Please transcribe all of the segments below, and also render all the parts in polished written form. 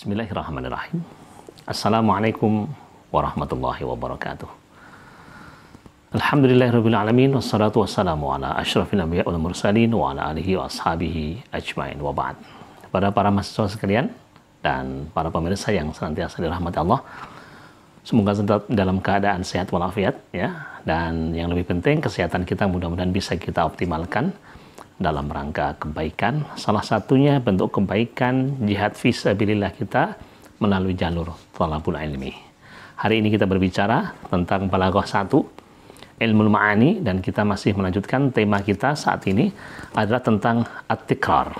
Bismillahirrahmanirrahim. Assalamualaikum warahmatullahi wabarakatuh. Alhamdulillahirabbil alamin wassalatu wassalamu ala asyrafil anbiya wal mursalin wa ala alihi wa ashabihi ajmain wa ba'd. Kepada para mahasiswa sekalian dan para pemirsa yang senantiasa dirahmati Allah, semoga tetap dalam keadaan sehat walafiat ya. Dan yang lebih penting, kesehatan kita mudah-mudahan bisa kita optimalkan dalam rangka kebaikan. Salah satunya bentuk kebaikan jihad fisabilillah kita melalui jalur thalabul ilmi. Hari ini kita berbicara tentang balaghah 1, ilmul ma'ani, dan kita masih melanjutkan tema kita saat ini adalah tentang at-tikrar.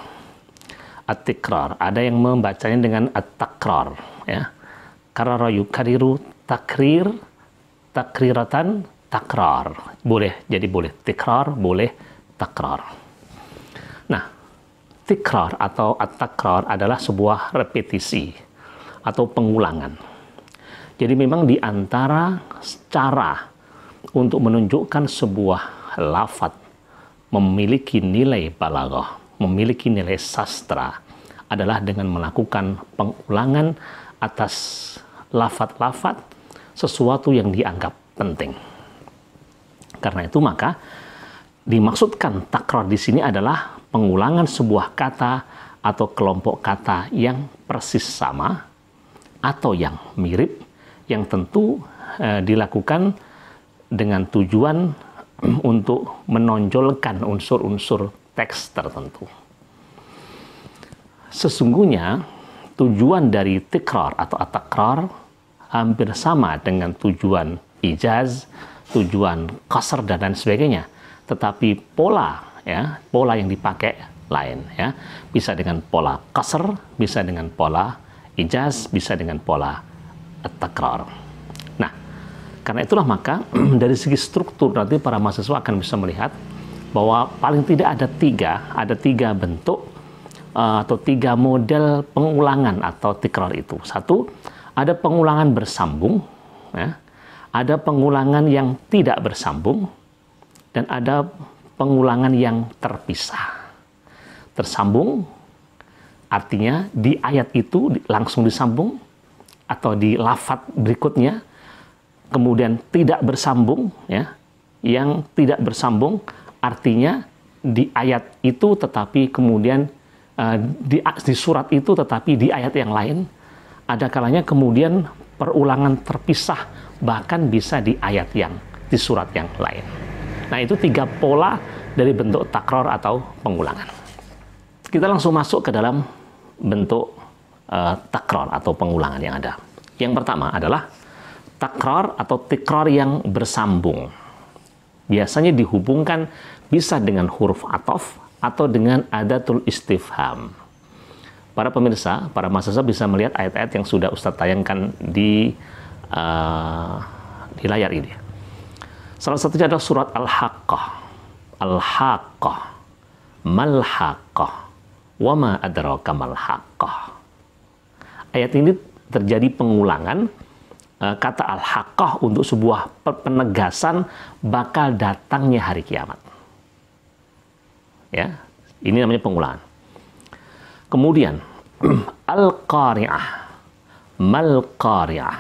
At-tikrar, ada yang membacanya dengan at-takrar ya. Karara yukariru takrir, takriratan, takrar. Boleh, jadi boleh tikrar, boleh takrar. Nah, tikrar atau at-takrar adalah sebuah repetisi atau pengulangan. Jadi memang di antara cara untuk menunjukkan sebuah lafaz memiliki nilai balaghah, memiliki nilai sastra adalah dengan melakukan pengulangan atas lafaz-lafaz sesuatu yang dianggap penting. Karena itu maka dimaksudkan takrar di sini adalah pengulangan sebuah kata atau kelompok kata yang persis sama atau yang mirip, yang tentu dilakukan dengan tujuan untuk menonjolkan unsur-unsur teks tertentu. Sesungguhnya tujuan dari tikrar atau at-takrar hampir sama dengan tujuan ijaz, tujuan qasr dan lain sebagainya. Tetapi pola yang dipakai lain ya. Bisa dengan pola qasr, bisa dengan pola ijaz, bisa dengan pola at-takrar. Nah, karena itulah maka dari segi struktur nanti para mahasiswa akan bisa melihat bahwa paling tidak ada tiga bentuk atau tiga model pengulangan atau tikrar itu. Satu, ada pengulangan bersambung ya. Ada pengulangan yang tidak bersambung, dan ada pengulangan yang terpisah. Tersambung artinya di ayat itu langsung disambung atau di lafaz berikutnya, kemudian tidak bersambung ya. Yang tidak bersambung artinya di ayat itu tetapi kemudian di surat itu tetapi di ayat yang lain. Ada kalanya kemudian perulangan terpisah bahkan bisa di ayat yang di surat yang lain. Nah, itu tiga pola dari bentuk takrar atau pengulangan. Kita langsung masuk ke dalam bentuk takrar atau pengulangan yang ada. Yang pertama adalah takrar atau tikrar yang bersambung. Biasanya dihubungkan bisa dengan huruf ataf atau dengan adatul istifham. Para pemirsa, para mahasiswa bisa melihat ayat-ayat yang sudah Ustadz tayangkan di layar ini. Salah satunya adalah surat Al-Haqqah. Al-Haqqah, Mal-Haqqah, wa ma adraka mal-Haqqah. Ayat ini terjadi pengulangan kata Al-Haqqah untuk sebuah penegasan bakal datangnya hari kiamat. Ya, ini namanya pengulangan. Kemudian Al-Qari'ah, Mal-Qari'ah,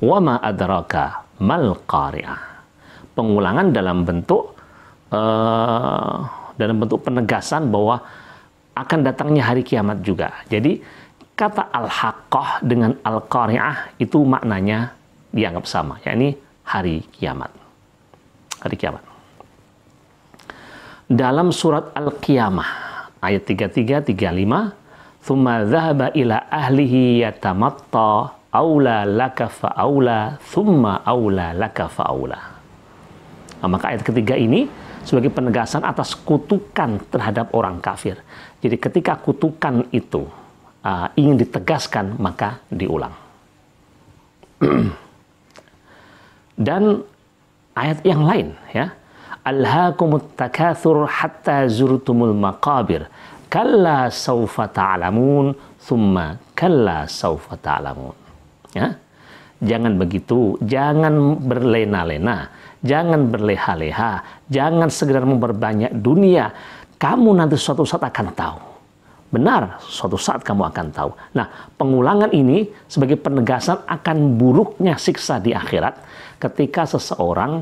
wa ma adraka mal-Qari'ah. Pengulangan dalam bentuk penegasan bahwa akan datangnya hari kiamat juga. Jadi kata Al-Haqqah dengan Al-Qari'ah itu maknanya dianggap sama, yakni hari kiamat. Hari kiamat. Dalam surat Al-Qiyamah ayat 33 35, "Tsumma dzahaba ila ahlihi yatamatta aula laka fa aula tsumma aula laka fa aula." Nah, maka ayat ketiga ini sebagai penegasan atas kutukan terhadap orang kafir. Jadi ketika kutukan itu ingin ditegaskan, maka diulang. Dan ayat yang lain ya, "Alhaakumut takatsur hatta zurtumul maqabir, kalla saufa ta'lamun, tsumma kalla saufa ta'lamun." Ya. Jangan begitu, jangan berlena-lena, jangan berleha-leha, jangan sekedar memperbanyak dunia. Kamu nanti suatu saat akan tahu Benar, suatu saat kamu akan tahu. Nah, pengulangan ini sebagai penegasan akan buruknya siksa di akhirat ketika seseorang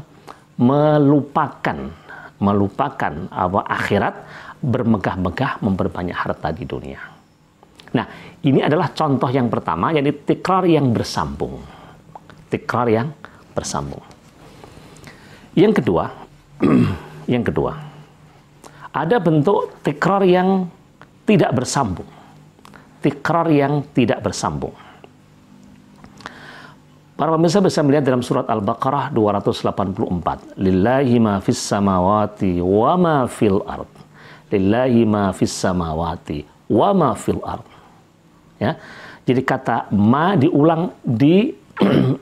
melupakan akhirat, bermegah-megah memperbanyak harta di dunia. Nah, ini adalah contoh yang pertama, yakni tikrar yang bersambung. Tikrar yang bersambung. Yang kedua, ada bentuk tikrar yang tidak bersambung. Tikrar yang tidak bersambung. Para pemirsa bisa melihat dalam surat Al-Baqarah 284. Lillahi ma fis samawati wa ma fil ard. Lillahi ma fis samawati wa ma fil ard. Ya. Jadi kata ma diulang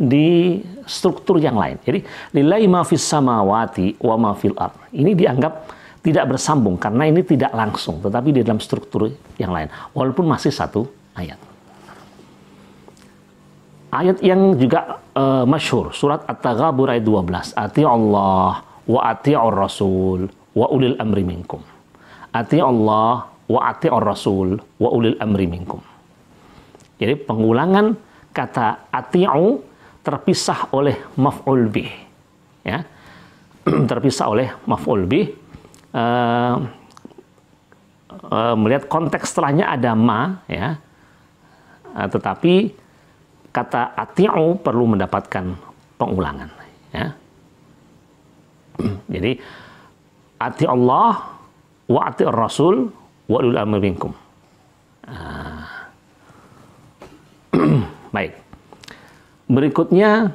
di struktur yang lain. Jadi lillahi ma fis samawati wa ma fil ard. Ini dianggap tidak bersambung karena ini tidak langsung, tetapi di dalam struktur yang lain. Walaupun masih satu ayat. Ayat yang juga masyhur, surat At-Taghabur ayat 12. Ati'ullah wa ati'ur rasul wa ulil amri minkum. Ati'ullah wa ati'ur rasul wa ulil amri minkum. Jadi pengulangan kata ati'u terpisah oleh maf'ul bih. Ya. Terpisah oleh maf'ul bih. Melihat konteks setelahnya ada ma, ya, tetapi kata ati'u perlu mendapatkan pengulangan, ya. Jadi ati'ullah wa ati'ur rasul wa ulil amri minkum. Baik. Berikutnya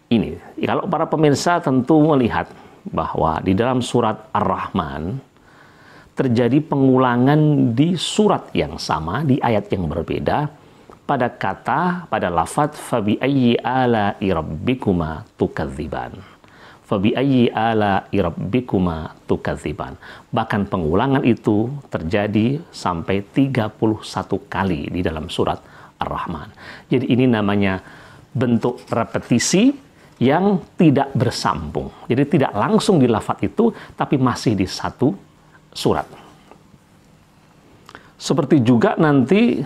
ini, kalau para pemirsa tentu melihat bahwa di dalam surat Ar-Rahman terjadi pengulangan di surat yang sama, di ayat yang berbeda, pada lafadz fabi ayyi ala'i rabbikuma tukadziban. Fabi ayyi ala'i rabbikuma tukadziban. Bahkan pengulangan itu terjadi sampai 31 kali di dalam surat Ar-Rahman. Jadi ini namanya bentuk repetisi yang tidak bersambung. Jadi tidak langsung di lafadz itu, tapi masih di satu surat. Seperti juga nanti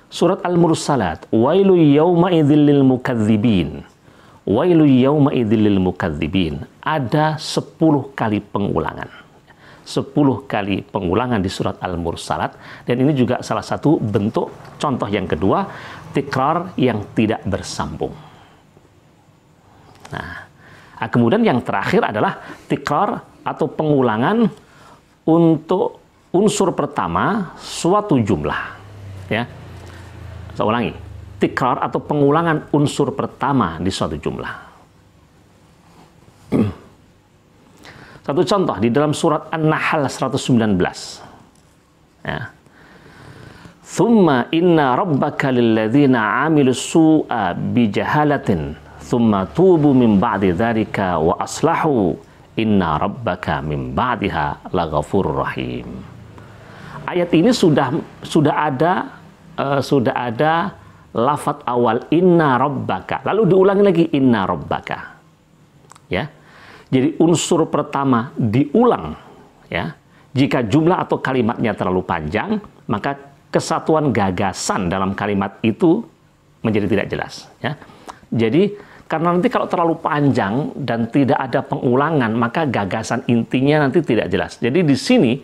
surat Al-Mursalat, wailu yawma idzil lil mukadzibin. Wailu yawma idzil lil mukadzibin. Ada 10 kali pengulangan. 10 kali pengulangan di surat Al-Mursalat, dan ini juga salah satu bentuk contoh yang kedua, tikrar yang tidak bersambung. Nah, kemudian yang terakhir adalah tikrar atau pengulangan untuk unsur pertama suatu jumlah. Ya, saya ulangi, tikrar atau pengulangan unsur pertama di suatu jumlah. Satu contoh di dalam surat An-Nahl 119. Ya. Thumma inna rabbaka lilladzina 'amilus su'a bijahalatin thumma tubu min ba'di dzalika wa aslahu inna rabbaka min ba'diha laghafurur rahim. Ayat ini sudah ada lafadz awal inna rabbaka, lalu diulangi lagi inna rabbaka. Ya. Jadi unsur pertama diulang, ya. Jika jumlah atau kalimatnya terlalu panjang, maka kesatuan gagasan dalam kalimat itu menjadi tidak jelas, ya. Jadi karena nanti kalau terlalu panjang dan tidak ada pengulangan, maka gagasan intinya nanti tidak jelas. Jadi di sini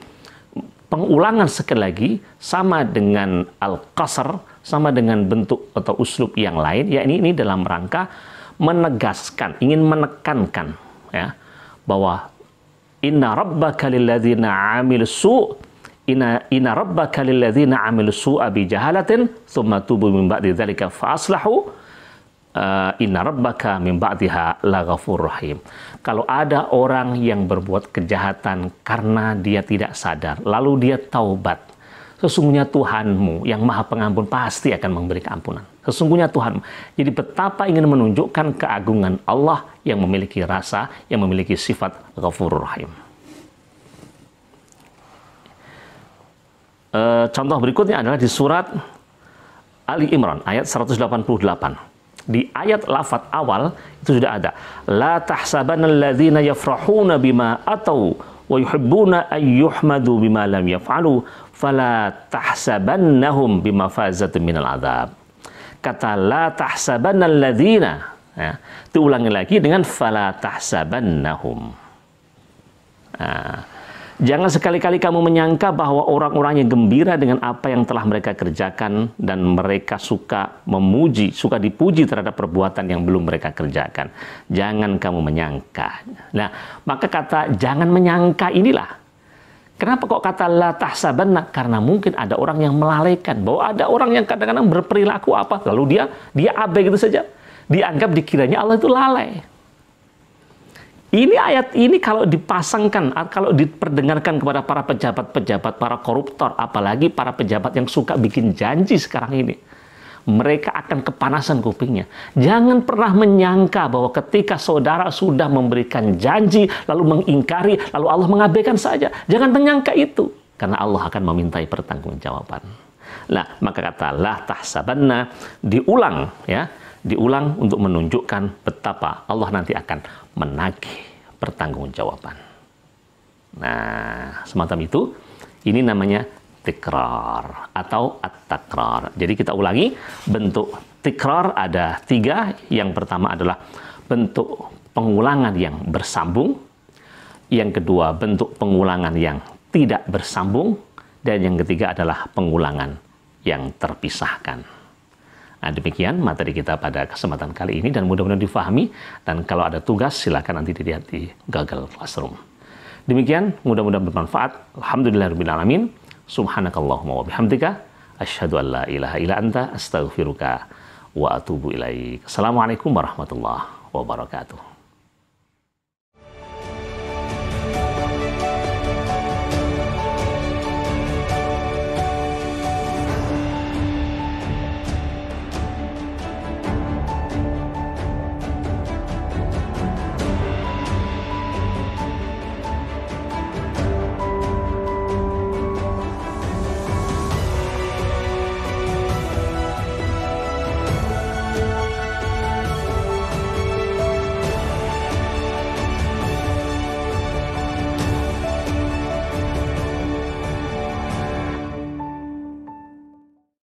pengulangan sekali lagi sama dengan al-qasr, sama dengan bentuk atau uslub yang lain, ya ini dalam rangka menegaskan, ingin menekankan, ya, bahwa inna rabbaka lilladzina 'amilus su' inna rabbaka lilladzina 'amilus su'a bi jahalatin tsumma tubu min ba'di dzalika fa aslahu inna rabbaka min ba'diha laghafurur rahim. Kalau ada orang yang berbuat kejahatan karena dia tidak sadar, lalu dia taubat, sesungguhnya Tuhanmu yang Maha Pengampun pasti akan memberi keampunan. Sesungguhnya Tuhanmu. Jadi betapa ingin menunjukkan keagungan Allah yang memiliki rasa, yang memiliki sifat Ghafurur Rahim. Contoh berikutnya adalah di surat Ali Imran ayat 188. Di ayat lafadz awal itu sudah ada la tahsabanna alladzina yafrahuna bima atau wa yuhibbuna an yuhmadu bima lam yaf'alu fala tahsabannahum bimafazatin minal adzab. Kata la tahsabannal ladzina, ya, diulangi lagi dengan fala tahsabannahum. Jangan sekali-kali kamu menyangka bahwa orang-orang yang gembira dengan apa yang telah mereka kerjakan dan mereka suka memuji, suka dipuji terhadap perbuatan yang belum mereka kerjakan. Jangan kamu menyangka. Nah, maka kata jangan menyangka inilah. Kenapa kok kata la tahsabanna? Karena mungkin ada orang yang melalaikan, bahwa ada orang yang kadang-kadang berperilaku apa, lalu dia abai gitu saja. Dianggap dikiranya Allah itu lalai. Ini ayat ini kalau dipasangkan, kalau diperdengarkan kepada para pejabat-pejabat, para koruptor, apalagi para pejabat yang suka bikin janji sekarang ini, mereka akan kepanasan kupingnya. Jangan pernah menyangka bahwa ketika saudara sudah memberikan janji, lalu mengingkari, lalu Allah mengabaikan saja. Jangan menyangka itu, karena Allah akan memintai pertanggungjawaban. Nah, maka kata la tahsabanna diulang, ya. Diulang untuk menunjukkan betapa Allah nanti akan menagih pertanggungjawaban. Nah, semacam itu, ini namanya tikrar atau at-takrar. Jadi kita ulangi, bentuk tikrar ada 3. Yang pertama adalah bentuk pengulangan yang bersambung. Yang kedua, bentuk pengulangan yang tidak bersambung. Dan yang ketiga adalah pengulangan yang terpisahkan. Nah, demikian materi kita pada kesempatan kali ini dan mudah-mudahan difahami. Dan kalau ada tugas silakan nanti dilihat di Google Classroom. Demikian, mudah-mudahan bermanfaat. Alhamdulillahirabbil alamin. Subhanakallahumma wa bihamdika asyhadu an la ilaha illa anta astaghfiruka wa atubu ilaik. Assalamualaikum warahmatullahi wabarakatuh.